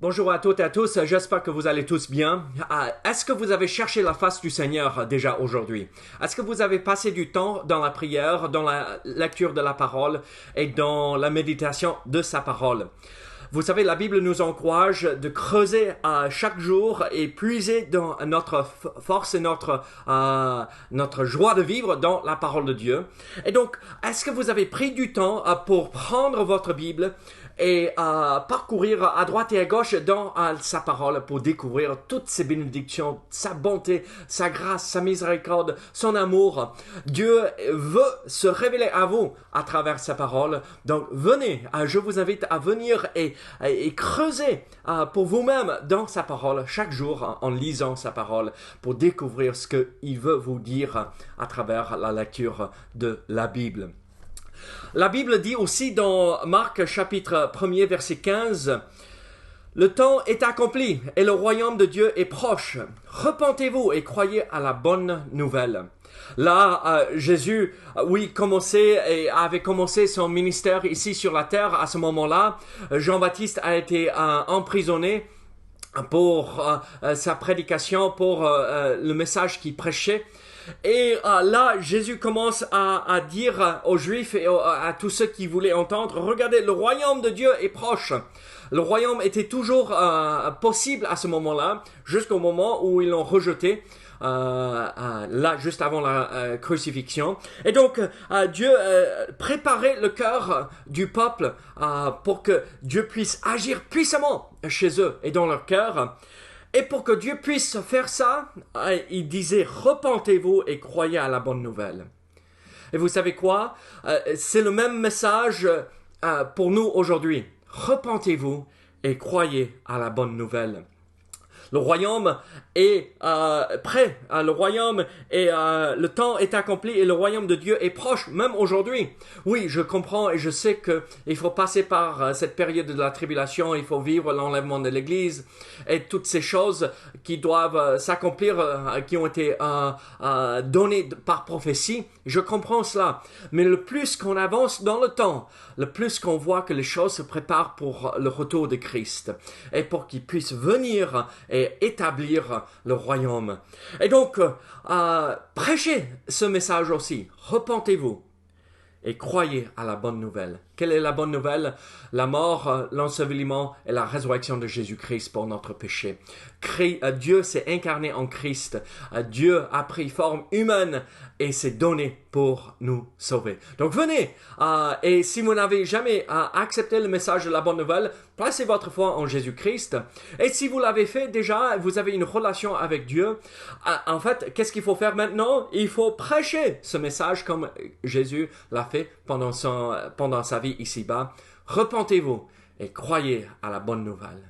Bonjour à toutes et à tous, j'espère que vous allez tous bien. Est-ce que vous avez cherché la face du Seigneur déjà aujourd'hui? Est-ce que vous avez passé du temps dans la prière, dans la lecture de la parole et dans la méditation de sa parole? Vous savez, la Bible nous encourage de creuser chaque jour et puiser dans notre force et notre joie de vivre dans la parole de Dieu. Et donc, est-ce que vous avez pris du temps pour prendre votre Bible et parcourir à droite et à gauche dans sa parole pour découvrir toutes ses bénédictions, sa bonté, sa grâce, sa miséricorde, son amour. Dieu veut se révéler à vous à travers sa parole. Donc venez, je vous invite à venir et creuser pour vous-même dans sa parole chaque jour en lisant sa parole pour découvrir ce qu'il veut vous dire à travers la lecture de la Bible. La Bible dit aussi dans Marc chapitre 1er verset 15, « Le temps est accompli et le royaume de Dieu est proche. Repentez-vous et croyez à la bonne nouvelle. » Là, Jésus, avait commencé son ministère ici sur la terre à ce moment-là. Jean-Baptiste a été emprisonné pour sa prédication, pour le message qu'il prêchait. Et là, Jésus commence à dire aux Juifs et à tous ceux qui voulaient entendre, regardez, le royaume de Dieu est proche. Le royaume était toujours possible à ce moment-là, jusqu'au moment où ils l'ont rejeté. Là, juste avant la crucifixion. Et donc, Dieu préparait le cœur du peuple pour que Dieu puisse agir puissamment chez eux et dans leur cœur. Et pour que Dieu puisse faire ça, il disait, repentez-vous et croyez à la bonne nouvelle. Et vous savez quoi? C'est le même message pour nous aujourd'hui. Repentez-vous et croyez à la bonne nouvelle. Le royaume est prêt, le royaume est, le temps est accompli et le royaume de Dieu est proche, même aujourd'hui. Oui, je comprends et je sais que il faut passer par cette période de la tribulation, il faut vivre l'enlèvement de l'Église et toutes ces choses qui doivent s'accomplir, qui ont été données par prophétie. Je comprends cela, mais le plus qu'on avance dans le temps, le plus qu'on voit que les choses se préparent pour le retour de Christ et pour qu'il puisse venir et établir le royaume. Et donc, prêchez ce message aussi. Repentez-vous et croyez à la bonne nouvelle. Quelle est la bonne nouvelle? La mort, l'ensevelissement et la résurrection de Jésus-Christ pour notre péché. Dieu s'est incarné en Christ. Dieu a pris forme humaine et s'est donné pour nous sauver. Donc venez, et si vous n'avez jamais accepté le message de la bonne nouvelle, placez votre foi en Jésus-Christ. Et si vous l'avez fait déjà, vous avez une relation avec Dieu. En fait, qu'est-ce qu'il faut faire maintenant? Il faut prêcher ce message comme Jésus l'a fait pendant sa vie ici-bas. Repentez-vous et croyez à la bonne nouvelle.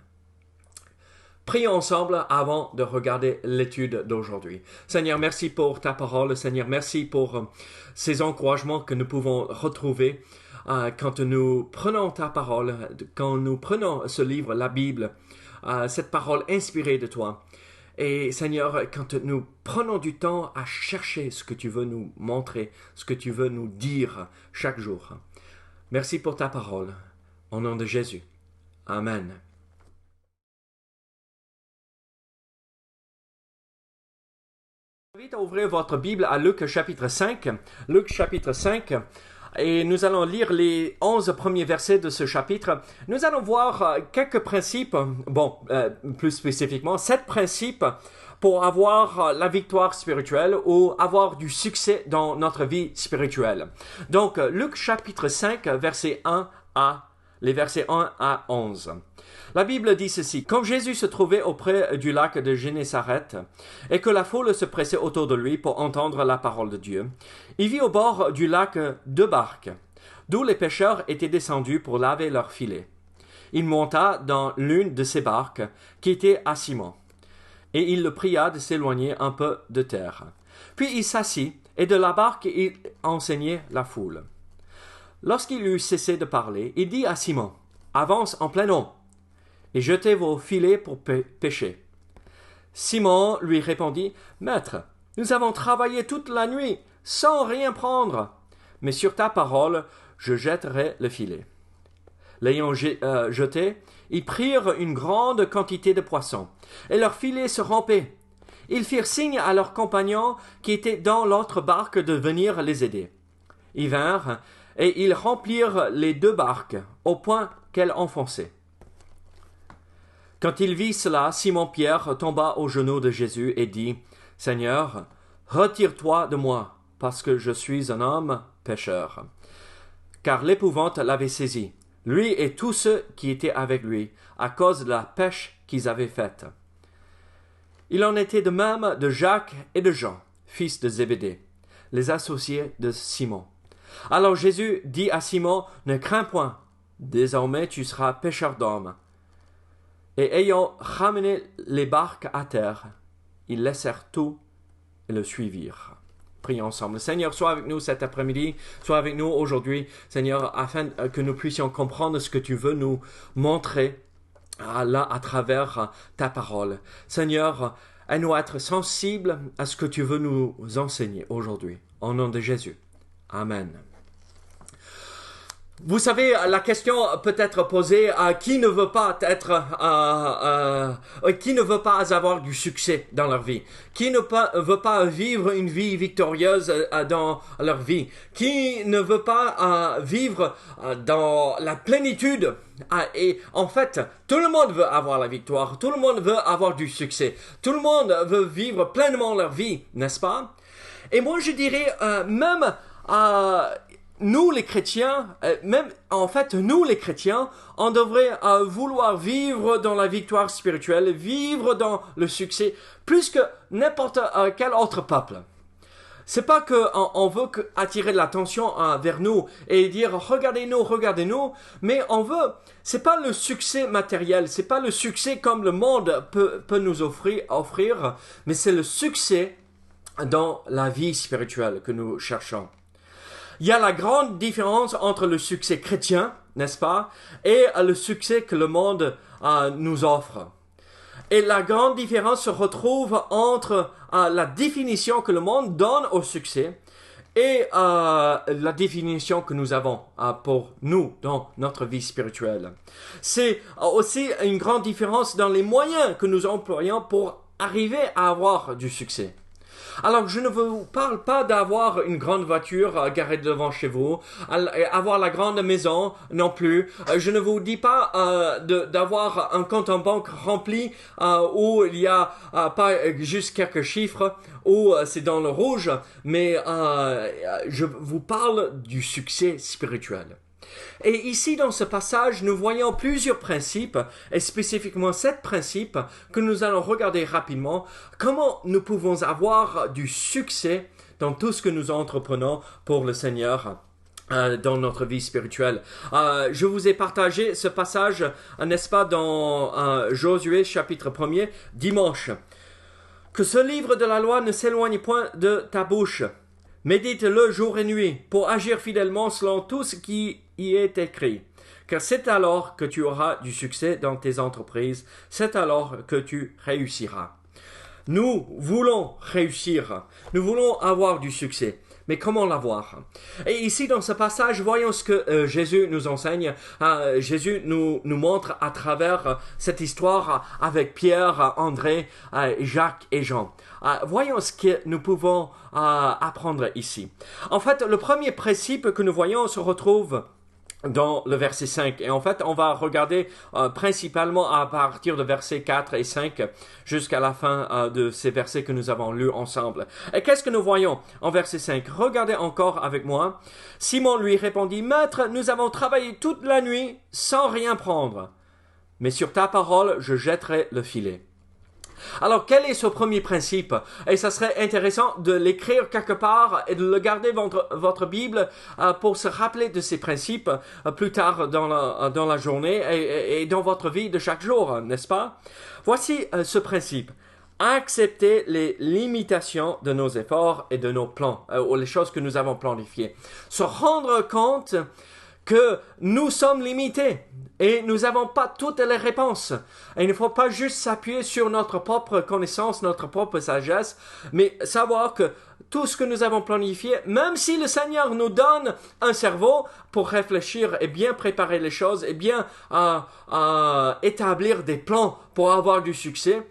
Prions ensemble avant de regarder l'étude d'aujourd'hui. Seigneur, merci pour ta parole. Seigneur, merci pour ces encouragements que nous pouvons retrouver quand nous prenons ta parole, quand nous prenons ce livre, la Bible, cette parole inspirée de toi. Et Seigneur, quand nous prenons du temps à chercher ce que tu veux nous montrer, ce que tu veux nous dire chaque jour. Merci pour ta parole. Au nom de Jésus. Amen. Je vous invite à ouvrir votre Bible à Luc chapitre 5. Luc chapitre 5. Et nous allons lire les 11 premiers versets de ce chapitre. Nous allons voir quelques principes, plus spécifiquement, 7 principes pour avoir la victoire spirituelle ou avoir du succès dans notre vie spirituelle. Donc, Luc chapitre 5, les versets 1 à 11. La Bible dit ceci. Comme Jésus se trouvait auprès du lac de Génézareth et que la foule se pressait autour de lui pour entendre la parole de Dieu, il vit au bord du lac 2 barques, d'où les pêcheurs étaient descendus pour laver leurs filets. Il monta dans l'une de ces barques, qui était à Simon, et il le pria de s'éloigner un peu de terre. Puis il s'assit, et de la barque il enseignait la foule. Lorsqu'il eut cessé de parler, il dit à Simon, « Avance en plein eau, et jetez vos filets pour pêcher. » Simon lui répondit, « Maître, nous avons travaillé toute la nuit sans rien prendre, mais sur ta parole, je jetterai le filet. » L'ayant jeté, ils prirent une grande quantité de poissons, et leur filet se rompait. Ils firent signe à leurs compagnons qui étaient dans l'autre barque de venir les aider. Ils vinrent, et ils remplirent les 2 barques, au point qu'elles enfonçaient. Quand il vit cela, Simon-Pierre tomba aux genoux de Jésus et dit, « Seigneur, retire-toi de moi, parce que je suis un homme pécheur. » Car l'épouvante l'avait saisi, lui et tous ceux qui étaient avec lui, à cause de la pêche qu'ils avaient faite. Il en était de même de Jacques et de Jean, fils de Zébédée, les associés de Simon. Alors Jésus dit à Simon, « Ne crains point, désormais tu seras pêcheur d'hommes. » Et ayant ramené les barques à terre, ils laissèrent tout et le suivirent. Prions ensemble. Seigneur, sois avec nous cet après-midi, sois avec nous aujourd'hui, Seigneur, afin que nous puissions comprendre ce que tu veux nous montrer là à travers ta parole. Seigneur, aide-nous à être sensibles à ce que tu veux nous enseigner aujourd'hui. Au nom de Jésus. Amen. Vous savez, la question peut être posée à qui ne veut pas qui ne veut pas avoir du succès dans leur vie, qui ne veut pas vivre une vie victorieuse dans leur vie, qui ne veut pas vivre dans la plénitude. Et en fait, tout le monde veut avoir la victoire, tout le monde veut avoir du succès, tout le monde veut vivre pleinement leur vie, n'est-ce pas? Et moi je dirais même nous les chrétiens, nous les chrétiens, on devrait vouloir vivre dans la victoire spirituelle, vivre dans le succès, plus que n'importe quel autre peuple. C'est pas que on veut attirer de l'attention vers nous et dire regardez-nous, mais c'est pas le succès matériel, c'est pas le succès comme le monde peut nous offrir, mais c'est le succès dans la vie spirituelle que nous cherchons. Il y a la grande différence entre le succès chrétien, n'est-ce pas, et le succès que le monde nous offre. Et la grande différence se retrouve entre la définition que le monde donne au succès et la définition que nous avons pour nous dans notre vie spirituelle. C'est aussi une grande différence dans les moyens que nous employons pour arriver à avoir du succès. Alors, je ne vous parle pas d'avoir une grande voiture garée devant chez vous, avoir la grande maison non plus. Je ne vous dis pas d'avoir un compte en banque rempli où il y a pas juste quelques chiffres, où c'est dans le rouge, mais je vous parle du succès spirituel. Et ici, dans ce passage, nous voyons plusieurs principes, et spécifiquement 7 principes que nous allons regarder rapidement. Comment nous pouvons avoir du succès dans tout ce que nous entreprenons pour le Seigneur dans notre vie spirituelle. Je vous ai partagé ce passage, n'est-ce pas, dans Josué chapitre 1er, dimanche. Que ce livre de la loi ne s'éloigne point de ta bouche. Médite-le jour et nuit pour agir fidèlement selon tout ce qui y est écrit. Car c'est alors que tu auras du succès dans tes entreprises, c'est alors que tu réussiras. Nous voulons réussir, nous voulons avoir du succès. Mais comment l'avoir? Et ici, dans ce passage, voyons ce que Jésus nous enseigne. Jésus nous montre à travers cette histoire avec Pierre, André, Jacques et Jean. Voyons ce que nous pouvons apprendre ici. En fait, le premier principe que nous voyons se retrouve dans le verset 5. Et en fait, on va regarder principalement à partir de versets 4 et 5 jusqu'à la fin de ces versets que nous avons lus ensemble. Et qu'est-ce que nous voyons en verset 5? Regardez encore avec moi. Simon lui répondit, « Maître, nous avons travaillé toute la nuit sans rien prendre. Mais sur ta parole, je jetterai le filet. » Alors, quel est ce premier principe? Et ça serait intéressant de l'écrire quelque part et de le garder dans votre Bible pour se rappeler de ces principes plus tard dans la journée et dans votre vie de chaque jour, n'est-ce pas? Voici ce principe. Accepter les limitations de nos efforts et de nos plans, ou les choses que nous avons planifiées. Se rendre compte que nous sommes limités et nous n'avons pas toutes les réponses. Et il ne faut pas juste s'appuyer sur notre propre connaissance, notre propre sagesse, mais savoir que tout ce que nous avons planifié, même si le Seigneur nous donne un cerveau pour réfléchir et bien préparer les choses et bien établir des plans pour avoir du succès,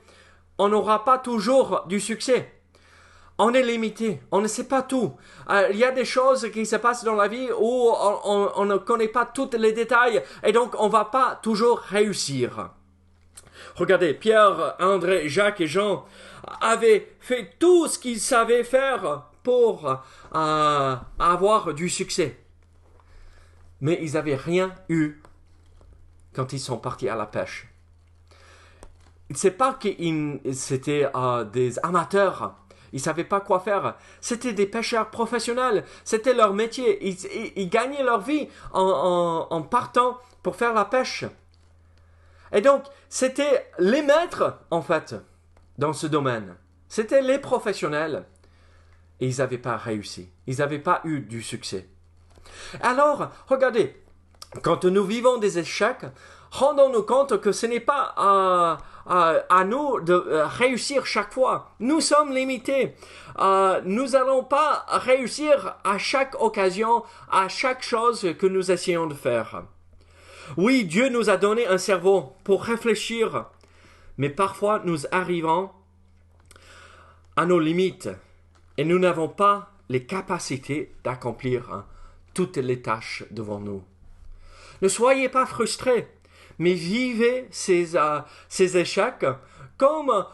on n'aura pas toujours du succès. On est limité, on ne sait pas tout. Il y a des choses qui se passent dans la vie où on ne connaît pas tous les détails et donc on ne va pas toujours réussir. Regardez, Pierre, André, Jacques et Jean avaient fait tout ce qu'ils savaient faire pour avoir du succès. Mais ils n'avaient rien eu quand ils sont partis à la pêche. C'est pas qu'ils c'était des amateurs. Ils ne savaient pas quoi faire. C'était des pêcheurs professionnels. C'était leur métier. Ils gagnaient leur vie en partant pour faire la pêche. Et donc, c'était les maîtres, en fait, dans ce domaine. C'était les professionnels. Et ils n'avaient pas réussi. Ils n'avaient pas eu du succès. Alors, regardez, quand nous vivons des échecs, rendons-nous compte que ce n'est pas à nous de réussir chaque fois. Nous sommes limités. Nous n'allons pas réussir à chaque occasion, à chaque chose que nous essayons de faire. Oui, Dieu nous a donné un cerveau pour réfléchir, mais parfois nous arrivons à nos limites et nous n'avons pas les capacités d'accomplir toutes les tâches devant nous. Ne soyez pas frustrés, mais vivez ces échecs comme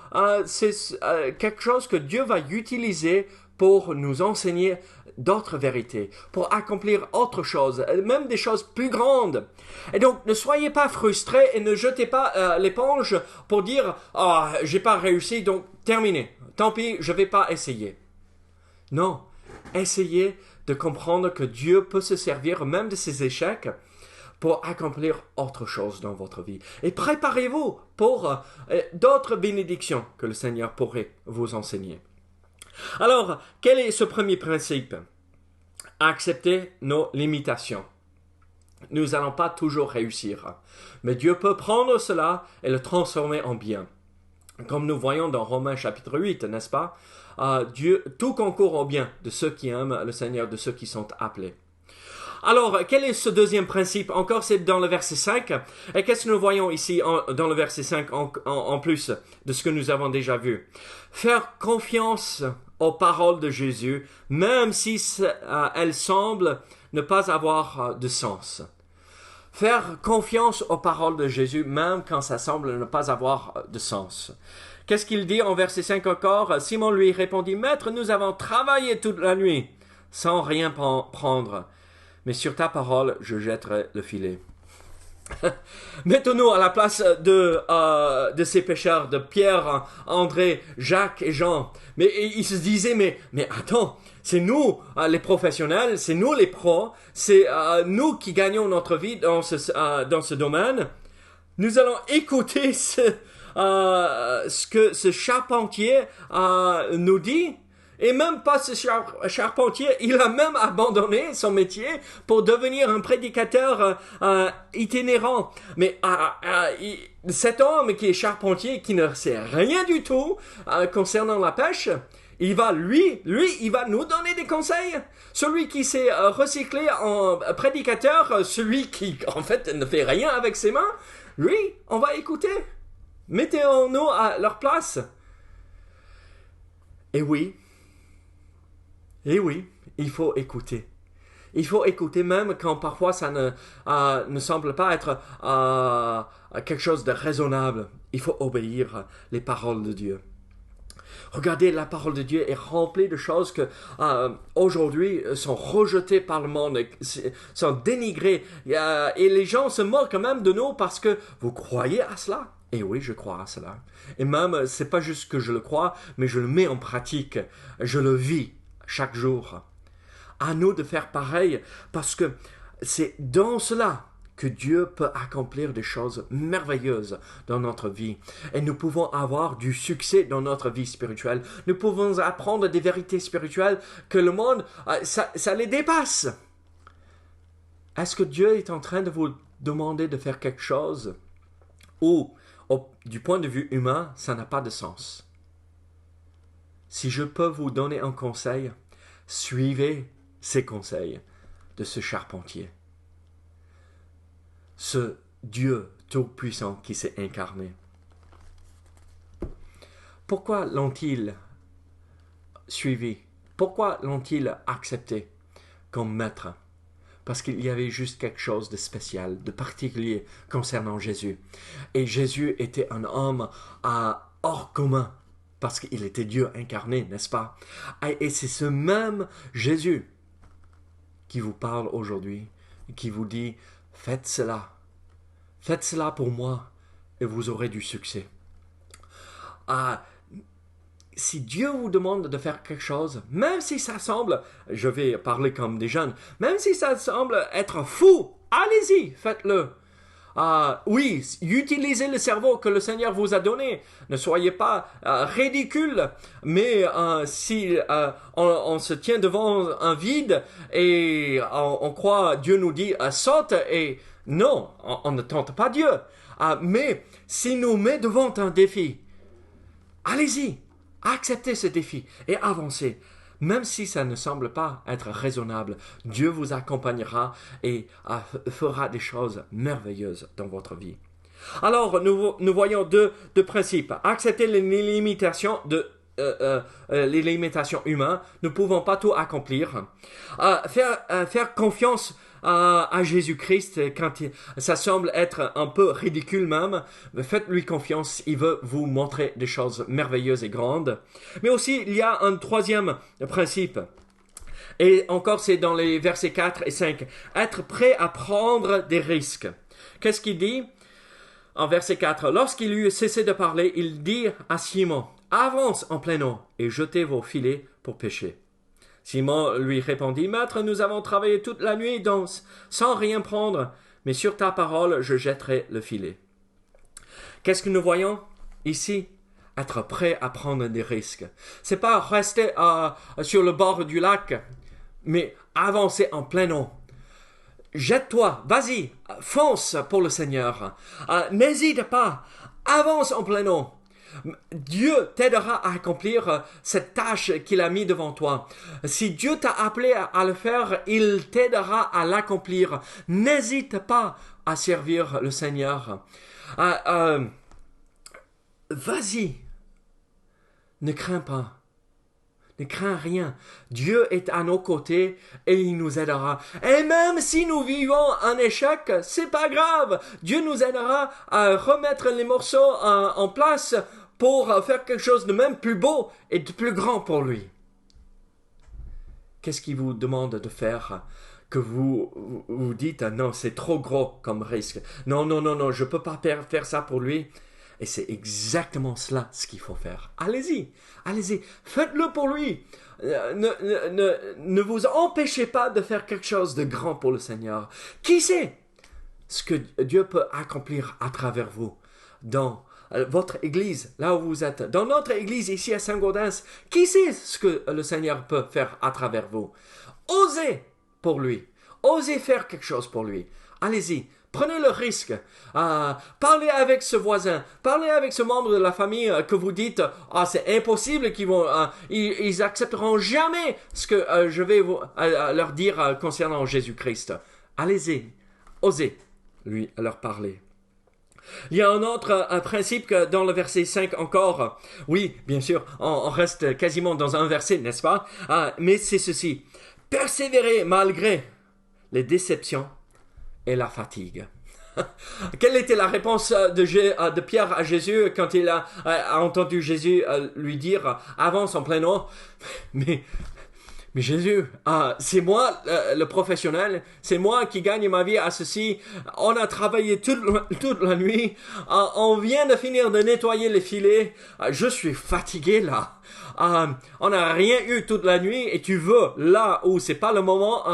quelque chose que Dieu va utiliser pour nous enseigner d'autres vérités, pour accomplir autre chose, même des choses plus grandes. Et donc, ne soyez pas frustrés et ne jetez pas l'éponge pour dire « Ah, j'ai pas réussi, donc terminé. Tant pis, je vais pas essayer. » Non, essayez de comprendre que Dieu peut se servir même de ces échecs pour accomplir autre chose dans votre vie. Et préparez-vous pour d'autres bénédictions que le Seigneur pourrait vous enseigner. Alors, quel est ce premier principe? Accepter nos limitations. Nous n'allons pas toujours réussir, mais Dieu peut prendre cela et le transformer en bien. Comme nous voyons dans Romains chapitre 8, n'est-ce pas? Dieu, tout concourt au bien de ceux qui aiment le Seigneur, de ceux qui sont appelés. Alors, quel est ce deuxième principe? Encore, c'est dans le verset 5. Et qu'est-ce que nous voyons ici dans le verset 5 en plus de ce que nous avons déjà vu? Faire confiance aux paroles de Jésus, même si elles semblent ne pas avoir de sens. Faire confiance aux paroles de Jésus, même quand ça semble ne pas avoir de sens. Qu'est-ce qu'il dit en verset 5 encore? Simon lui répondit, « Maître, nous avons travaillé toute la nuit, sans rien prendre. Mais sur ta parole, je jetterai le filet. » Mettons-nous à la place de ces pêcheurs, de Pierre, André, Jacques et Jean. Mais ils se disaient, mais attends, c'est nous les professionnels, c'est nous les pros, c'est nous qui gagnons notre vie dans ce domaine. Nous allons écouter ce que ce charpentier nous dit. Et même pas ce charpentier, il a même abandonné son métier pour devenir un prédicateur itinérant. Mais cet homme qui est charpentier, qui ne sait rien du tout concernant la pêche, il va il va nous donner des conseils. Celui qui s'est recyclé en prédicateur, celui qui en fait ne fait rien avec ses mains, lui, on va écouter. Mettons-nous à leur place. Et oui, il faut écouter. Il faut écouter même quand parfois ça ne semble pas être quelque chose de raisonnable. Il faut obéir les paroles de Dieu. Regardez, la parole de Dieu est remplie de choses que aujourd'hui sont rejetées par le monde, sont dénigrées. Et les gens se moquent même de nous parce que vous croyez à cela. Et oui, je crois à cela. Et même, c'est pas juste que je le crois, mais je le mets en pratique. Je le vis chaque jour. À nous de faire pareil, parce que c'est dans cela que Dieu peut accomplir des choses merveilleuses dans notre vie. Et nous pouvons avoir du succès dans notre vie spirituelle. Nous pouvons apprendre des vérités spirituelles que le monde, ça les dépasse. Est-ce que Dieu est en train de vous demander de faire quelque chose où, du point de vue humain, ça n'a pas de sens? si je peux vous donner un conseil, suivez ces conseils de ce charpentier. Ce Dieu tout-puissant qui s'est incarné. Pourquoi l'ont-ils suivi? Pourquoi l'ont-ils accepté comme maître? Parce qu'il y avait juste quelque chose de spécial, de particulier concernant Jésus. Et Jésus était un homme hors commun, parce qu'il était Dieu incarné, n'est-ce pas? Et c'est ce même Jésus qui vous parle aujourd'hui, qui vous dit, faites cela pour moi, et vous aurez du succès. Si Dieu vous demande de faire quelque chose, même si ça semble, je vais parler comme des jeunes, même si ça semble être fou, allez-y, faites-le. Oui, utilisez le cerveau que le Seigneur vous a donné. Ne soyez pas ridicule, mais si on se tient devant un vide et on croit, Dieu nous dit saute, et non, on ne tente pas Dieu. Mais s'il nous met devant un défi, allez-y. Acceptez ce défi et avancez. Même si ça ne semble pas être raisonnable, Dieu vous accompagnera et fera des choses merveilleuses dans votre vie. Alors, nous voyons deux principes. Accepter les limitations humaines. Nous ne pouvons pas tout accomplir. Faire confiance à Jésus-Christ quand ça semble être un peu ridicule même. Faites-lui confiance, il veut vous montrer des choses merveilleuses et grandes. Mais aussi, il y a un troisième principe. Et encore, c'est dans les versets 4 et 5. Être prêt à prendre des risques. Qu'est-ce qu'il dit? En verset 4, lorsqu'il eut cessé de parler, il dit à Simon, « Avance en plein eau et jetez vos filets pour pêcher. » Simon lui répondit, « Maître, nous avons travaillé toute la nuit sans rien prendre, mais sur ta parole, je jetterai le filet. » Qu'est-ce que nous voyons ici? Être prêt à prendre des risques. C'est pas rester sur le bord du lac, mais avancer en plein eau. Jette-toi, vas-y, fonce pour le Seigneur. N'hésite pas, avance en plein eau. Dieu t'aidera à accomplir cette tâche qu'il a mis devant toi. Si Dieu t'a appelé à le faire, il t'aidera à l'accomplir. N'hésite pas à servir le Seigneur. Vas-y, ne crains pas. Ne crains rien. Dieu est à nos côtés et il nous aidera. Et même si nous vivons un échec, c'est pas grave. Dieu nous aidera à remettre les morceaux en place pour faire quelque chose de même plus beau et de plus grand pour lui. Qu'est-ce qu'il vous demande de faire que vous dites non, c'est trop gros comme risque. Non, je peux pas faire ça pour lui. Et c'est exactement cela ce qu'il faut faire. Allez-y, faites-le pour lui. Ne vous empêchez pas de faire quelque chose de grand pour le Seigneur. Qui sait ce que Dieu peut accomplir à travers vous dans votre église, là où vous êtes, dans notre église ici à Saint-Gaudens, qui sait ce que le Seigneur peut faire à travers vous? Osez pour lui, osez faire quelque chose pour lui. Allez-y. Prenez le risque. Parlez avec ce voisin. Parlez avec ce membre de la famille que vous dites c'est impossible ils accepteront jamais ce que je vais leur dire concernant Jésus-Christ. Allez-y. Osez leur parler. Il y a un autre principe que dans le verset 5 encore. Oui, bien sûr, on reste quasiment dans un verset, n'est-ce pas? Mais c'est ceci. Persévérer malgré les déceptions et la fatigue. Quelle était la réponse de Pierre à Jésus quand il a entendu Jésus lui dire « Avance en plein eau » Mais Jésus, c'est moi le professionnel, c'est moi qui gagne ma vie à ceci. On a travaillé toute la nuit, on vient de finir de nettoyer les filets, je suis fatigué là. On n'a rien eu toute la nuit et tu veux là où c'est pas le moment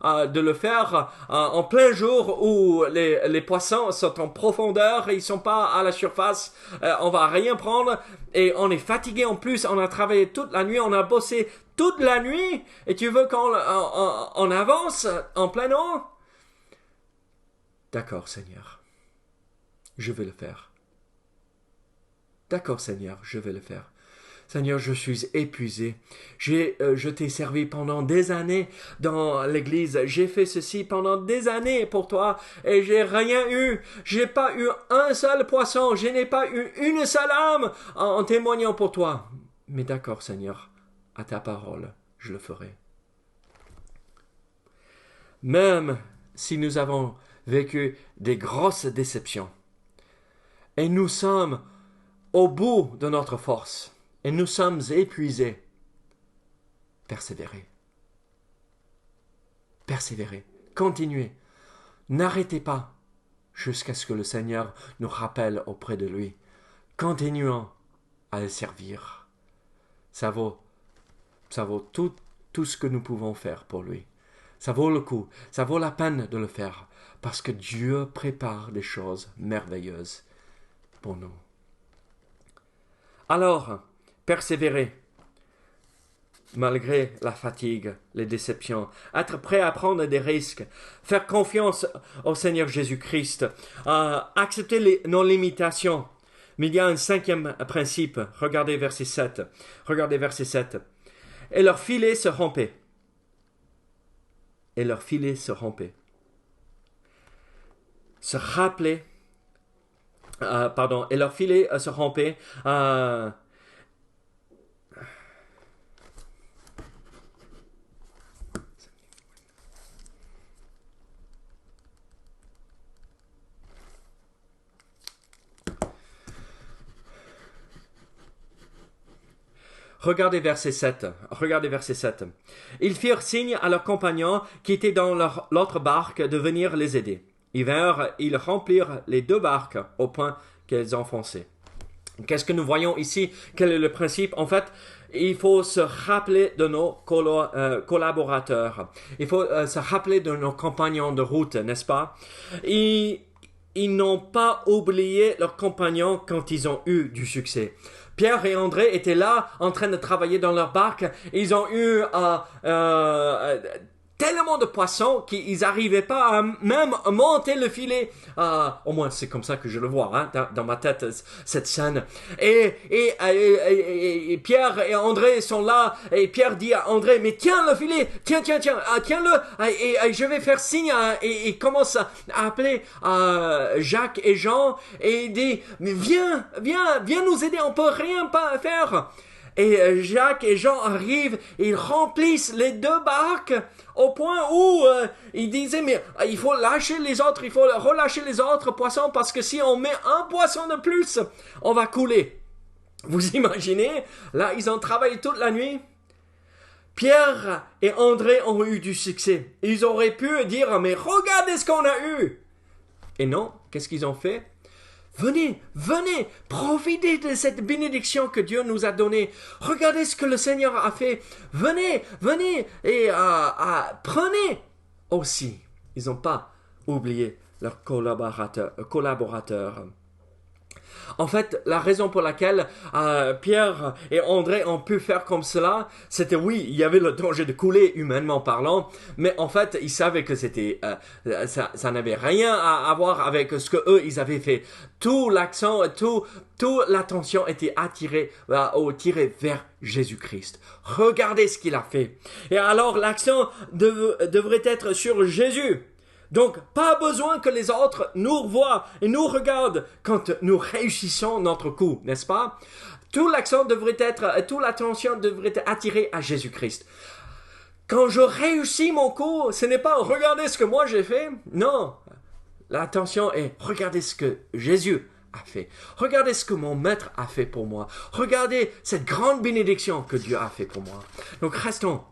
de le faire en plein jour où les poissons sont en profondeur, ils sont pas à la surface, on va rien prendre et on est fatigué en plus, on a travaillé toute la nuit, on a bossé toute la nuit et tu veux qu'on avance en plein eau? D'accord, Seigneur, je vais le faire. D'accord, Seigneur, je vais le faire. Seigneur, je suis épuisé. Je t'ai servi pendant des années dans l'église. J'ai fait ceci pendant des années pour toi et j'ai rien eu. J'ai pas eu un seul poisson. Je n'ai pas eu une seule âme en témoignant pour toi. Mais d'accord, Seigneur, à ta parole, je le ferai. Même si nous avons vécu des grosses déceptions et nous sommes au bout de notre force, et nous sommes épuisés. Persévérez. Persévérez. Continuez. N'arrêtez pas jusqu'à ce que le Seigneur nous rappelle auprès de lui. Continuons à le servir. Ça vaut tout ce que nous pouvons faire pour lui. Ça vaut le coup. Ça vaut la peine de le faire parce que Dieu prépare des choses merveilleuses pour nous. Alors, persévérer, malgré la fatigue, les déceptions, être prêt à prendre des risques, faire confiance au Seigneur Jésus-Christ, accepter nos limitations. Mais il y a un cinquième principe, regardez verset 7. Et leur filet se rompait. Et leur filet se rompait. Regardez verset 7. Ils firent signe à leurs compagnons qui étaient dans l'autre barque de venir les aider. Ils remplirent les 2 barques au point qu'elles enfonçaient. Qu'est-ce que nous voyons ici? Quel est le principe? En fait, il faut se rappeler de nos collaborateurs. Il faut se rappeler de nos compagnons de route, n'est-ce pas? Ils n'ont pas oublié leurs compagnons quand ils ont eu du succès. Pierre et André étaient là en train de travailler dans leur barque. Ils ont eu tellement de poissons qu'ils n'arrivaient pas à même monter le filet. Au moins, c'est comme ça que je le vois, hein, dans ma tête, cette scène. Et Pierre et André sont là, et Pierre dit à André, mais tiens le filet, tiens-le, et je vais faire signe, et commence à appeler Jacques et Jean, et il dit, mais viens nous aider, on peut rien pas faire. Et Jacques et Jean arrivent, et ils remplissent les 2 barques au point où ils disaient, mais il faut relâcher les autres poissons parce que si on met un poisson de plus, on va couler. Vous imaginez? Là, ils ont travaillé toute la nuit. Pierre et André ont eu du succès. Ils auraient pu dire, mais regardez ce qu'on a eu. Et non, qu'est-ce qu'ils ont fait? Venez, profitez de cette bénédiction que Dieu nous a donnée. Regardez ce que le Seigneur a fait. Venez, et prenez aussi. Ils n'ont pas oublié leurs collaborateurs. En fait, la raison pour laquelle Pierre et André ont pu faire comme cela, c'était oui, il y avait le danger de couler humainement parlant, mais en fait, ils savaient que c'était ça n'avait rien à voir avec ce que eux ils avaient fait. Tout l'accent, toute l'attention était tirée vers Jésus-Christ. Regardez ce qu'il a fait. Et alors l'accent devrait être sur Jésus. Donc, pas besoin que les autres nous voient et nous regardent quand nous réussissons notre coup, n'est-ce pas? Toute l'attention devrait être attirée à Jésus-Christ. Quand je réussis mon coup, ce n'est pas regardez ce que moi j'ai fait. Non, l'attention est regardez ce que Jésus a fait. Regardez ce que mon maître a fait pour moi. Regardez cette grande bénédiction que Dieu a fait pour moi. Donc, restons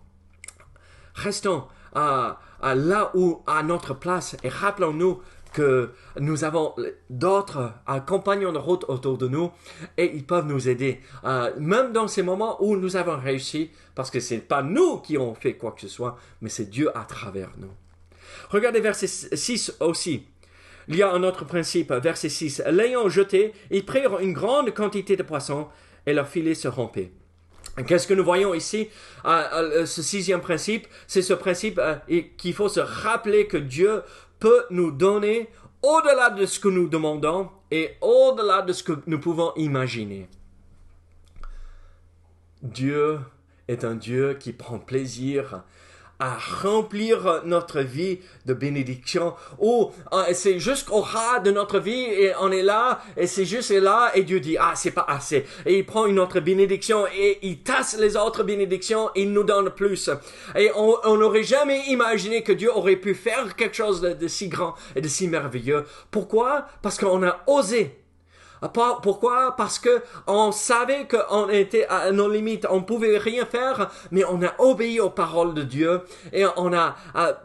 là où à notre place et rappelons-nous que nous avons d'autres compagnons de route autour de nous et ils peuvent nous aider même dans ces moments où nous avons réussi parce que c'est pas nous qui avons fait quoi que ce soit mais c'est Dieu à travers nous. Regardez verset 6 aussi. Il y a un autre principe, verset 6. L'ayant jeté, ils prirent une grande quantité de poissons et leur filet se rompait. Qu'est-ce que nous voyons ici? Ce 6e principe, c'est ce principe qu'il faut se rappeler que Dieu peut nous donner au-delà de ce que nous demandons et au-delà de ce que nous pouvons imaginer. Dieu est un Dieu qui prend plaisir à remplir notre vie de bénédictions. Ou c'est jusqu'au ras de notre vie et on est là et c'est juste là et Dieu dit c'est pas assez. Et il prend une autre bénédiction et il tasse les autres bénédictions et il nous donne plus. Et on n'aurait jamais imaginé que Dieu aurait pu faire quelque chose de si grand et de si merveilleux. Pourquoi? Parce qu'on a osé. Pourquoi? Parce que on savait qu'on était à nos limites, on pouvait rien faire, mais on a obéi aux paroles de Dieu et on a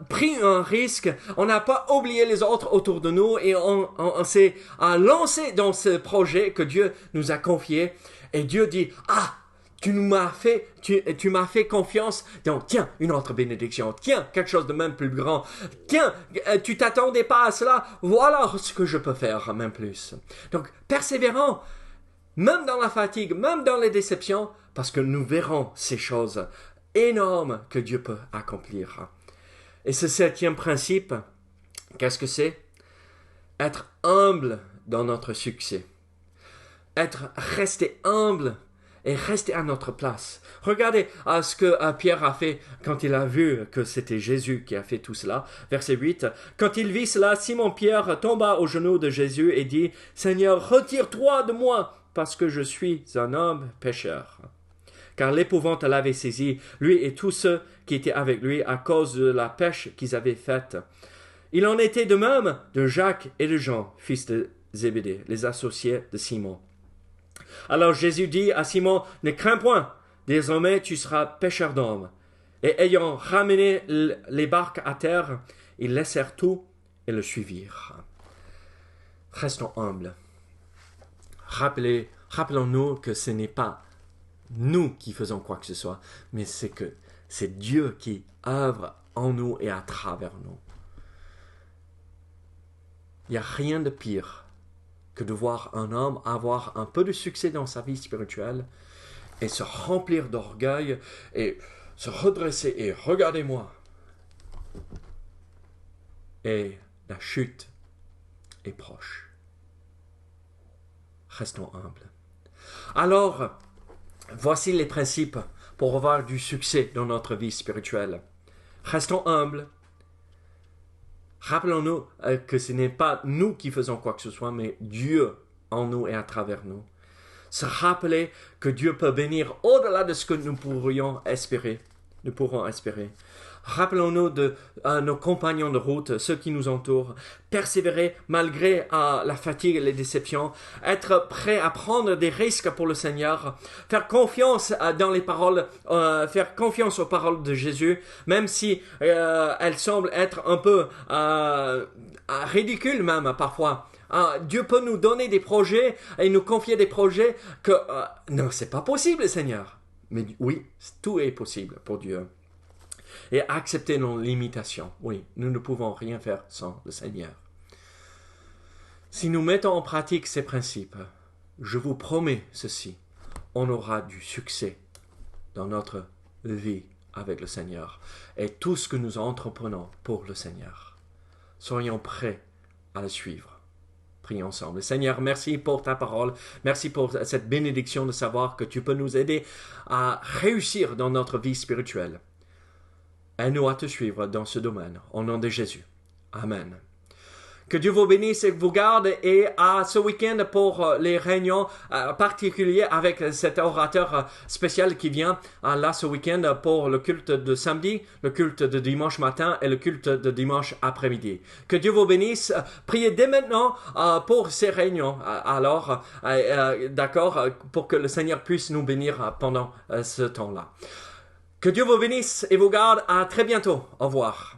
pris un risque. On n'a pas oublié les autres autour de nous et on s'est lancé dans ce projet que Dieu nous a confié. Et Dieu dit tu m'as fait confiance, donc tiens, une autre bénédiction, tiens, quelque chose de même plus grand, tiens, tu t'attendais pas à cela, voilà ce que je peux faire, même plus. Donc, persévérant, même dans la fatigue, même dans les déceptions, parce que nous verrons ces choses énormes que Dieu peut accomplir. Et ce 7e principe, qu'est-ce que c'est? Être humble dans notre succès. Rester humble et rester à notre place. Regardez ce que Pierre a fait quand il a vu que c'était Jésus qui a fait tout cela. Verset 8. Quand il vit cela, Simon-Pierre tomba aux genoux de Jésus et dit, « Seigneur, retire-toi de moi, parce que je suis un homme pécheur. » Car l'épouvante l'avait saisi, lui et tous ceux qui étaient avec lui, à cause de la pêche qu'ils avaient faite. Il en était de même de Jacques et de Jean, fils de Zébédée, les associés de Simon. Alors Jésus dit à Simon, « Ne crains point, désormais tu seras pêcheur d'hommes. » Et ayant ramené les barques à terre, ils laissèrent tout et le suivirent. Restons humbles. Rappelons-nous que ce n'est pas nous qui faisons quoi que ce soit, mais c'est Dieu qui œuvre en nous et à travers nous. Il n'y a rien de pire que de voir un homme avoir un peu de succès dans sa vie spirituelle et se remplir d'orgueil et se redresser et regardez-moi. Et la chute est proche. Restons humbles. Alors, voici les principes pour avoir du succès dans notre vie spirituelle. Restons humbles. Rappelons-nous que ce n'est pas nous qui faisons quoi que ce soit, mais Dieu en nous et à travers nous. Se rappeler que Dieu peut bénir au-delà de ce que nous pourrons espérer. Rappelons-nous de nos compagnons de route, ceux qui nous entourent. Persévérer malgré la fatigue et les déceptions. Être prêt à prendre des risques pour le Seigneur. Faire confiance dans les paroles, faire confiance aux paroles de Jésus, même si elles semblent être un peu ridicules même parfois. Dieu peut nous donner des projets et nous confier des projets que non, c'est pas possible, Seigneur. Mais oui, tout est possible pour Dieu. Et accepter nos limitations. Oui, nous ne pouvons rien faire sans le Seigneur. Si nous mettons en pratique ces principes, je vous promets ceci, on aura du succès dans notre vie avec le Seigneur et tout ce que nous entreprenons pour le Seigneur. Soyons prêts à le suivre. Prions ensemble. Seigneur, merci pour ta parole. Merci pour cette bénédiction de savoir que tu peux nous aider à réussir dans notre vie spirituelle. Aide-nous à te suivre dans ce domaine. Au nom de Jésus. Amen. Que Dieu vous bénisse et vous garde. Et à ce week-end pour les réunions particulières avec cet orateur spécial qui vient là ce week-end pour le culte de samedi, le culte de dimanche matin et le culte de dimanche après-midi. Que Dieu vous bénisse. Priez dès maintenant pour ces réunions. Alors, d'accord, pour que le Seigneur puisse nous bénir pendant ce temps-là. Que Dieu vous bénisse et vous garde. À très bientôt. Au revoir.